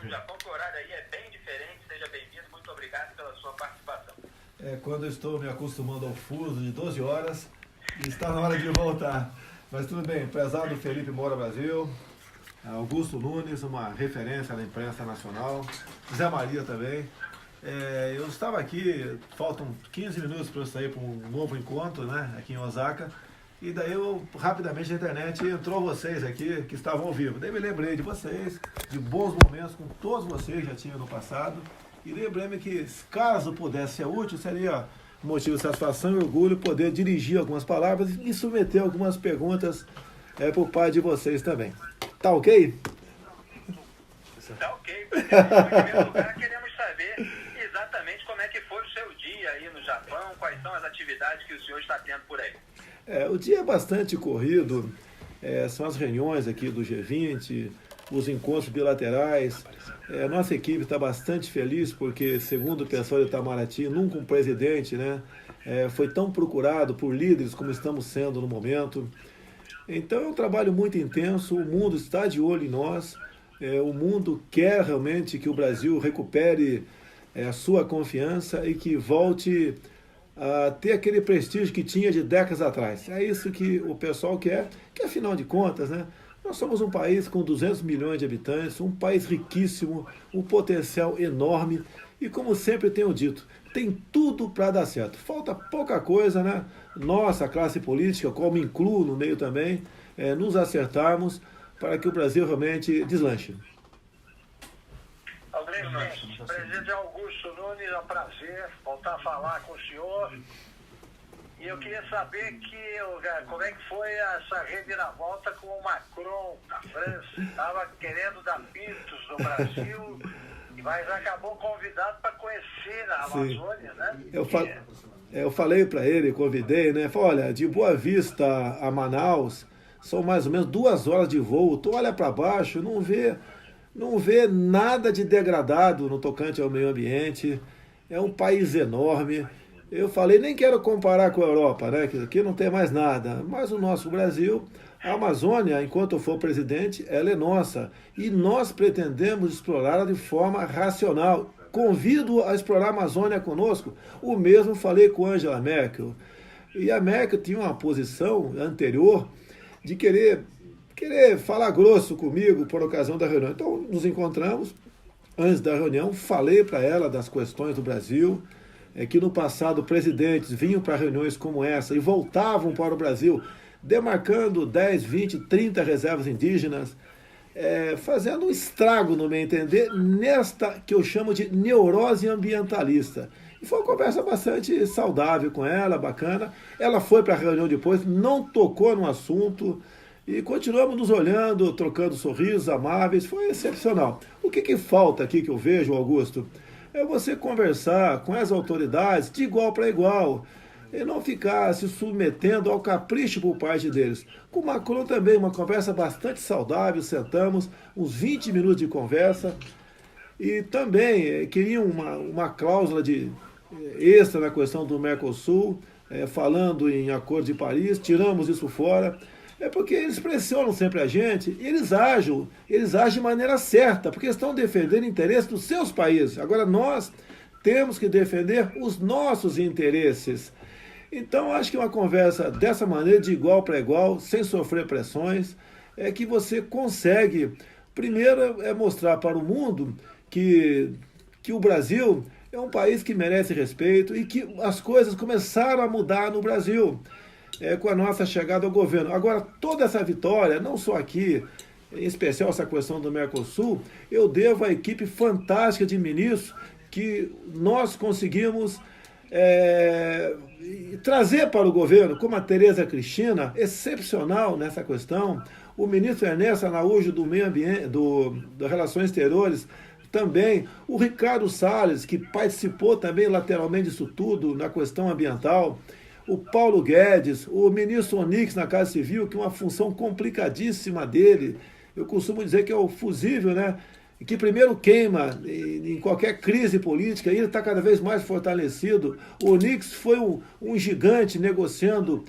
no Japão, que o horário aí é bem diferente. Seja bem-vindo, muito obrigado pela sua participação. Quando eu estou me acostumando ao fuso de 12 horas, está na hora de voltar. Mas tudo bem, prezado Felipe Moura Brasil, Augusto Nunes, uma referência na imprensa nacional, Zé Maria também. Eu estava aqui, faltam 15 minutos para eu sair para um novo encontro, né, aqui em Osaka, e daí rapidamente na internet entrou vocês aqui, que estavam ao vivo. Daí me lembrei de vocês, de bons momentos com todos vocês, já tinha no passado, e lembrei-me que, caso pudesse ser útil, seria motivo de satisfação e orgulho poder dirigir algumas palavras e submeter algumas perguntas por parte de vocês também. Tá ok? Tá ok. Em primeiro lugar, queremos saber exatamente como é que foi o seu dia aí no Japão, quais são as atividades que o senhor está tendo por aí. O dia é bastante corrido, são as reuniões aqui do G20, os encontros bilaterais. Nossa equipe está bastante feliz porque, segundo o pessoal de Itamaraty, nunca um presidente, né, foi tão procurado por líderes como estamos sendo no momento. Então é um trabalho muito intenso, o mundo está de olho em nós, o mundo quer realmente que o Brasil recupere a sua confiança e que volte a ter aquele prestígio que tinha de décadas atrás. É isso que o pessoal quer, que afinal de contas, né, nós somos um país com 200 milhões de habitantes, um país riquíssimo, um potencial enorme e, como sempre tenho dito, tem tudo para dar certo. Falta pouca coisa, né? Nossa classe política, qual me incluo no meio também, nos acertarmos para que o Brasil realmente deslanche. Presidente Augusto Nunes, é um prazer voltar a falar com o senhor. E eu queria saber como é que foi essa reviravolta com o Macron da França. Estava querendo dar pitos no Brasil, mas acabou convidado para conhecer a Amazônia, né? Eu falei para ele, convidei, né? Falei, olha, de Boa Vista a Manaus são mais ou menos 2 horas de voo. Tu olha para baixo, não vê nada de degradado no tocante ao meio ambiente. É um país enorme. Eu falei, nem quero comparar com a Europa, né? Que aqui não tem mais nada. Mas o nosso Brasil, a Amazônia, enquanto eu for presidente, ela é nossa. E nós pretendemos explorá-la de forma racional. Convido a explorar a Amazônia conosco. O mesmo falei com Angela Merkel. E a Merkel tinha uma posição anterior de querer falar grosso comigo por ocasião da reunião. Então, nos encontramos. Antes da reunião, falei para ela das questões do Brasil, que no passado presidentes vinham para reuniões como essa e voltavam para o Brasil, demarcando 10, 20, 30 reservas indígenas, fazendo um estrago, no meu entender, nesta que eu chamo de neurose ambientalista. E foi uma conversa bastante saudável com ela, bacana. Ela foi para a reunião depois, não tocou no assunto e continuamos nos olhando, trocando sorrisos amáveis. Foi excepcional. O que falta aqui que eu vejo, Augusto, é você conversar com as autoridades de igual para igual e não ficar se submetendo ao capricho por parte deles. Com o Macron também, uma conversa bastante saudável, sentamos, uns 20 minutos de conversa e também queriam uma cláusula extra na questão do Mercosul, falando em Acordo de Paris, tiramos isso fora. Porque eles pressionam sempre a gente e eles agem de maneira certa, porque estão defendendo o interesse dos seus países. Agora nós temos que defender os nossos interesses. Então acho que uma conversa dessa maneira, de igual para igual, sem sofrer pressões, é que você consegue, primeiro, mostrar para o mundo que o Brasil é um país que merece respeito e que as coisas começaram a mudar no Brasil. Com a nossa chegada ao governo. Agora, toda essa vitória, não só aqui, em especial essa questão do Mercosul, eu devo à equipe fantástica de ministros que nós conseguimos trazer para o governo, como a Tereza Cristina, excepcional nessa questão, o ministro Ernesto Araújo do Meio Ambiente, das Relações Exteriores, também, o Ricardo Salles, que participou também lateralmente disso tudo, na questão ambiental, o Paulo Guedes, o ministro Onyx na Casa Civil, que é uma função complicadíssima dele. Eu costumo dizer que é o fusível, né? Que primeiro queima em qualquer crise política, e ele está cada vez mais fortalecido. O Onyx foi um gigante negociando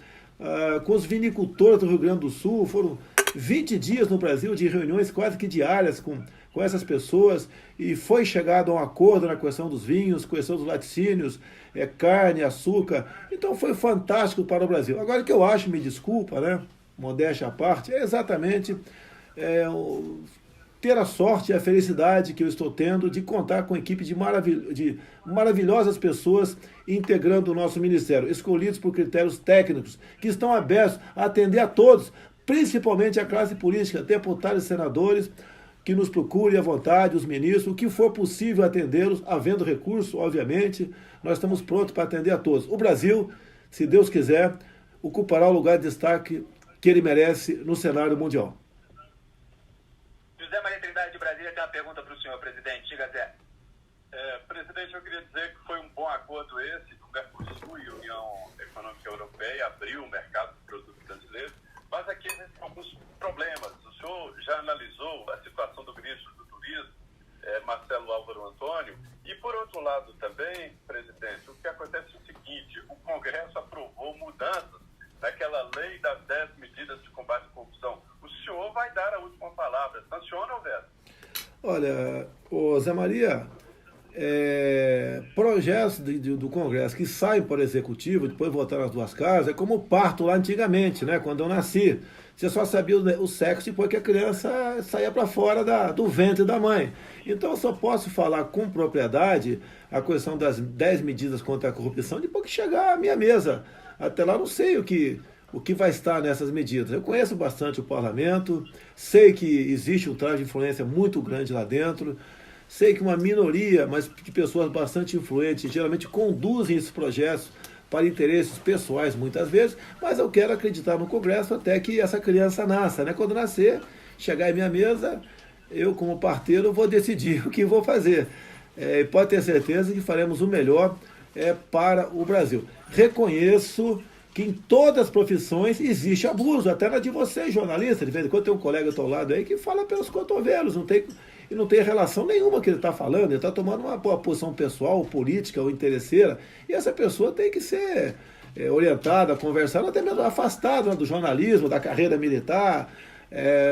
com os vinicultores do Rio Grande do Sul. Foram 20 dias no Brasil de reuniões quase que diárias com com essas pessoas e foi chegado a um acordo na questão dos vinhos, questão dos laticínios, carne, açúcar. Então foi fantástico para o Brasil. Agora o que eu acho, me desculpa, né, modéstia à parte, é exatamente ter a sorte e a felicidade que eu estou tendo de contar com uma equipe de maravilhosas pessoas integrando o nosso ministério, escolhidos por critérios técnicos, que estão abertos a atender a todos, principalmente a classe política, deputados e senadores, que nos procurem à vontade, os ministros, o que for possível atendê-los, havendo recurso, obviamente, nós estamos prontos para atender a todos. O Brasil, se Deus quiser, ocupará o lugar de destaque que ele merece no cenário mundial. José Maria Trindade de Brasília tem uma pergunta para o senhor, presidente. Diga, Zé. Presidente, eu queria dizer que foi um bom acordo esse, que o Mercosul e a União Econômica Europeia abriu o mercado de produtos brasileiros, mas aqui existem alguns problemas. O senhor já analisou a situação do ministro do Turismo, Marcelo Álvaro Antônio, e por outro lado também, presidente, o que acontece é o seguinte: o Congresso aprovou mudanças naquela lei das 10 medidas de combate à corrupção. O senhor vai dar a última palavra. Sanciona ou veta? Olha, Zé Maria, projetos do Congresso que saem para o Executivo, depois votar nas duas casas, é como o parto lá antigamente, né? Quando eu nasci. Você só sabia o sexo depois que a criança saía para fora do ventre da mãe. Então eu só posso falar com propriedade a questão das 10 medidas contra a corrupção depois que chegar à minha mesa. Até lá não sei o que vai estar nessas medidas. Eu conheço bastante o parlamento, sei que existe um tráfico de influência muito grande lá dentro, sei que uma minoria, mas de pessoas bastante influentes, geralmente conduzem esses projetos para interesses pessoais muitas vezes, mas eu quero acreditar no Congresso até que essa criança nasça, né? Quando nascer, chegar em minha mesa, eu como parteiro vou decidir o que vou fazer. Pode ter certeza que faremos o melhor para o Brasil. Reconheço que em todas as profissões existe abuso, até na de vocês, jornalistas. De vez em quando tem um colega ao teu lado aí que fala pelos cotovelos, não tem relação nenhuma que ele está falando, ele está tomando uma posição pessoal, política ou interesseira, e essa pessoa tem que ser orientada, conversada, até mesmo afastada do jornalismo, da carreira militar,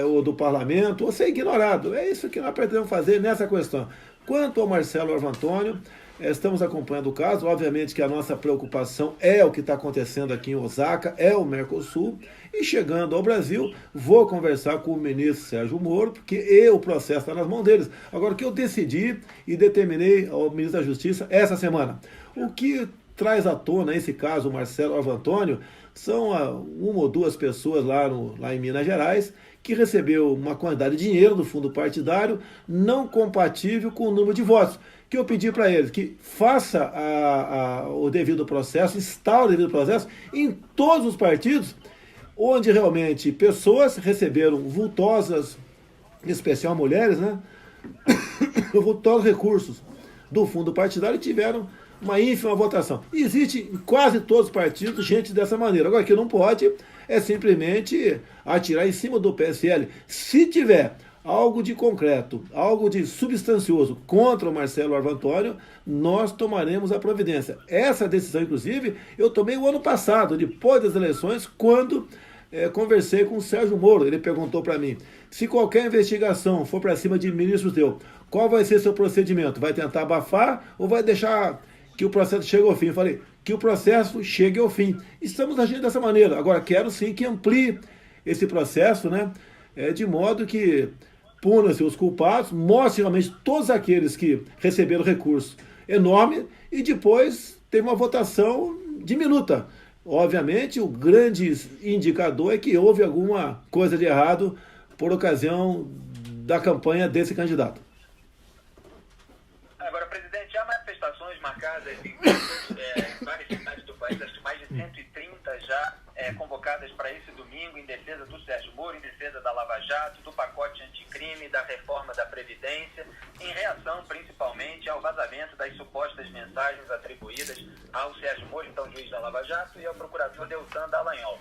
ou do parlamento, ou ser ignorado. É isso que nós pretendemos fazer nessa questão. Quanto ao Marcelo Álvaro Antônio, estamos acompanhando o caso, obviamente que a nossa preocupação é o que está acontecendo aqui em Osaka, é o Mercosul, e chegando ao Brasil, vou conversar com o ministro Sérgio Moro, porque o processo está nas mãos deles. Agora, o que eu decidi e determinei ao ministro da Justiça essa semana, o que traz à tona esse caso, o Marcelo Álvaro Antônio, são uma ou duas pessoas lá em Minas Gerais que recebeu uma quantidade de dinheiro do fundo partidário não compatível com o número de votos. Que eu pedi para eles que faça o devido processo, instaure o devido processo em todos os partidos onde realmente pessoas receberam vultosas, em especial mulheres, né, vultosos recursos do fundo partidário e tiveram uma ínfima votação. Existe em quase todos os partidos gente dessa maneira. Agora, o que não pode é simplesmente atirar em cima do PSL. Se tiver algo de concreto, algo de substancioso contra o Marcelo Álvaro Antônio, nós tomaremos a providência. Essa decisão, inclusive, eu tomei o ano passado, depois das eleições, quando conversei com o Sérgio Moro. Ele perguntou para mim, se qualquer investigação for para cima de ministros teu, qual vai ser seu procedimento? Vai tentar abafar ou vai deixar que o processo chegue ao fim? Eu falei, que o processo chegue ao fim. Estamos agindo dessa maneira. Agora, quero sim que amplie esse processo, né, de modo que puna-se os culpados, mostre realmente todos aqueles que receberam recurso enorme e depois tem uma votação diminuta. Obviamente, o grande indicador é que houve alguma coisa de errado por ocasião da campanha desse candidato. Agora, presidente, há manifestações marcadas em várias cidades do país, acho que mais de 130 já convocadas para esse domingo, em defesa do Sérgio Moro, em defesa da Lava Jato, do pacote anticrime, da reforma da Previdência, em reação principalmente ao vazamento das supostas mensagens atribuídas ao Sérgio Moro, então juiz da Lava Jato, e ao procurador Deltan Dallagnol.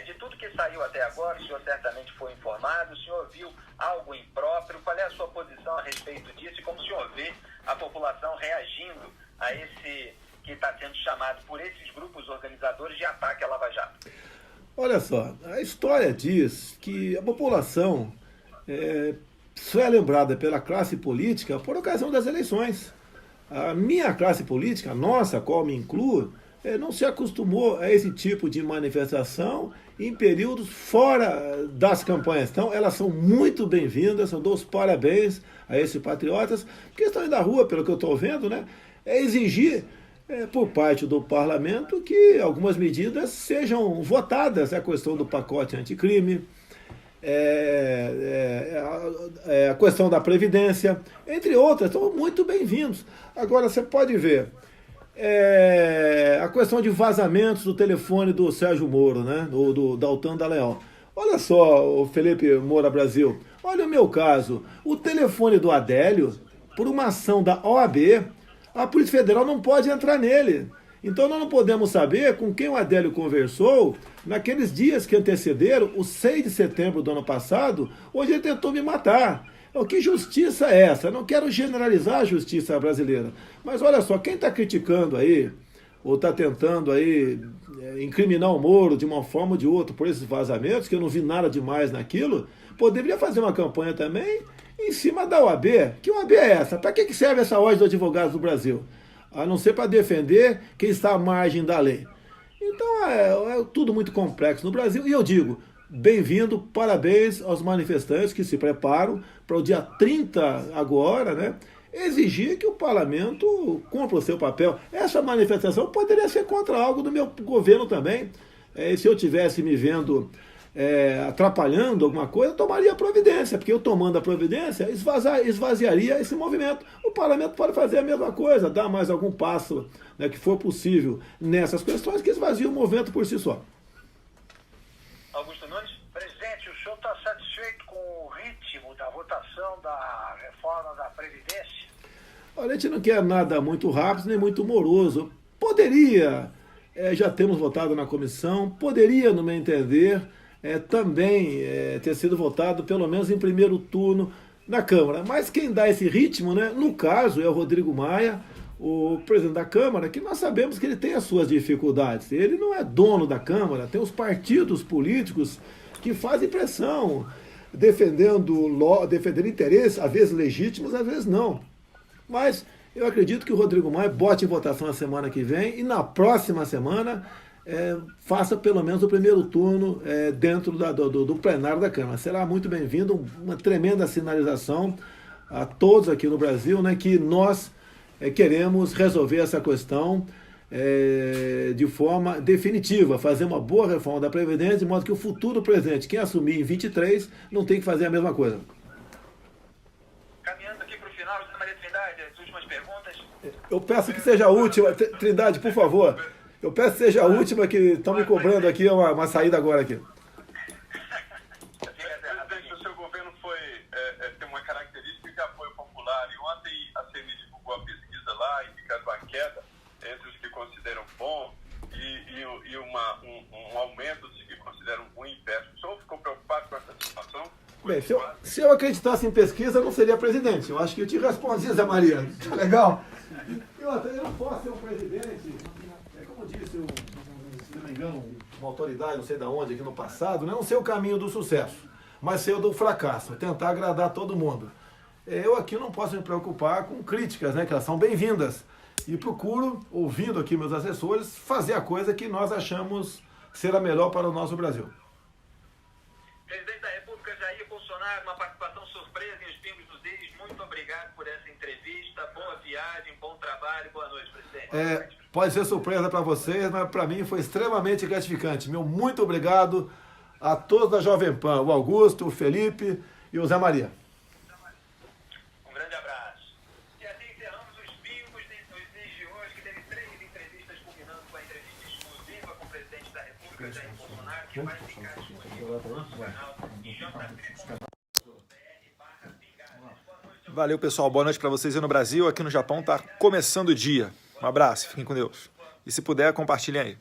De tudo que saiu até agora, o senhor certamente foi informado, o senhor viu algo impróprio, qual é a sua posição a respeito disso e como o senhor vê a população reagindo a esse que está sendo chamado por esses grupos organizadores de ataque à Lava Jato? Olha só, a história diz que a população só é lembrada pela classe política por ocasião das eleições. A minha classe política, a nossa, a qual me incluo, não se acostumou a esse tipo de manifestação em períodos fora das campanhas. Então, elas são muito bem-vindas, eu dou os parabéns a esses patriotas, porque estão indo à rua, pelo que eu estou vendo, né, é exigir por parte do parlamento que algumas medidas sejam votadas, a questão do pacote anticrime, a questão da Previdência, entre outras, são muito bem-vindos. Agora, você pode ver, a questão de vazamentos do telefone do Sérgio Moro, né, do Daltan Dallagnol. Olha só, o Felipe Moura Brasil, olha o meu caso, o telefone do Adélio, por uma ação da OAB, a Polícia Federal não pode entrar nele. Então nós não podemos saber com quem o Adélio conversou naqueles dias que antecederam o 6 de setembro do ano passado, onde ele tentou me matar. Que justiça é essa? Eu não quero generalizar a justiça brasileira. Mas olha só, quem está criticando aí, ou está tentando aí incriminar o Moro de uma forma ou de outra por esses vazamentos, que eu não vi nada demais naquilo, poderia fazer uma campanha também em cima da OAB. Que OAB é essa? Para que serve essa ordem dos advogados do Brasil? A não ser para defender quem está à margem da lei. Então é tudo muito complexo no Brasil. E eu digo, bem-vindo, parabéns aos manifestantes que se preparam para o dia 30 agora, né, exigir que o parlamento cumpra o seu papel. Essa manifestação poderia ser contra algo do meu governo também. Se eu tivesse me vendo atrapalhando alguma coisa, eu tomaria providência, porque eu tomando a providência, esvaziaria esse movimento. O parlamento pode fazer a mesma coisa, dar mais algum passo, né, que for possível nessas questões, que esvazia o movimento por si só. Augusto Nunes? Presidente, o senhor está satisfeito com o ritmo da votação da reforma da Previdência? Olha, a gente não quer nada muito rápido nem muito moroso. Poderia, já temos votado na comissão, poderia, no meu entender, também ter sido votado pelo menos em primeiro turno na Câmara. Mas quem dá esse ritmo, né, no caso, é o Rodrigo Maia, o presidente da Câmara, que nós sabemos que ele tem as suas dificuldades. Ele não é dono da Câmara, tem os partidos políticos que fazem pressão, defendendo interesses, às vezes legítimos, às vezes não. Mas eu acredito que o Rodrigo Maia bote em votação a semana que vem e na próxima semana faça pelo menos o primeiro turno dentro do plenário da Câmara. Será muito bem-vindo, uma tremenda sinalização a todos aqui no Brasil, né, que nós queremos resolver essa questão de forma definitiva, fazer uma boa reforma da Previdência, de modo que o futuro presidente, quem assumir em 23, não tem que fazer a mesma coisa. Caminhando aqui para o final, José Maria Trindade, as últimas perguntas. Eu peço que seja a última, Trindade, por favor. Eu peço que seja a última, que estão me cobrando aqui uma saída agora aqui. Presidente, o seu governo tem uma característica de apoio popular. E ontem a CNI divulgou a pesquisa lá, indicando uma queda entre os que consideram bom e um aumento dos que consideram ruim e péssimo. O senhor ficou preocupado com essa situação? Bem, se eu acreditasse em pesquisa, eu não seria presidente. Eu acho que eu te respondi, Zé Maria. Legal? E outra, eu não posso ser um presidente, como disse, se não me engano, uma autoridade, não sei de onde, aqui no passado, não sei o caminho do sucesso, mas sei o do fracasso, tentar agradar todo mundo. Eu aqui não posso me preocupar com críticas, né, que elas são bem-vindas. E procuro, ouvindo aqui meus assessores, fazer a coisa que nós achamos ser a melhor para o nosso Brasil. Presidente da República Jair Bolsonaro, uma participação surpresa em Os Pingos dos Is. Muito obrigado por essa entrevista. Boa viagem, bom trabalho. Boa noite, presidente. Pode ser surpresa para vocês, mas para mim foi extremamente gratificante. Meu muito obrigado a todos da Jovem Pan, o Augusto, o Felipe e o Zé Maria. Um grande abraço. E assim encerramos Os Pingos dos Is de hoje, que teve 3 entrevistas, culminando com a entrevista exclusiva com o presidente da República, Jair Bolsonaro, que vai ficar disponível no nosso canal jp.br/. Valeu, pessoal. Boa noite para vocês aí no Brasil. Aqui no Japão tá começando o dia. Um abraço, fiquem com Deus. E se puder, compartilhem aí.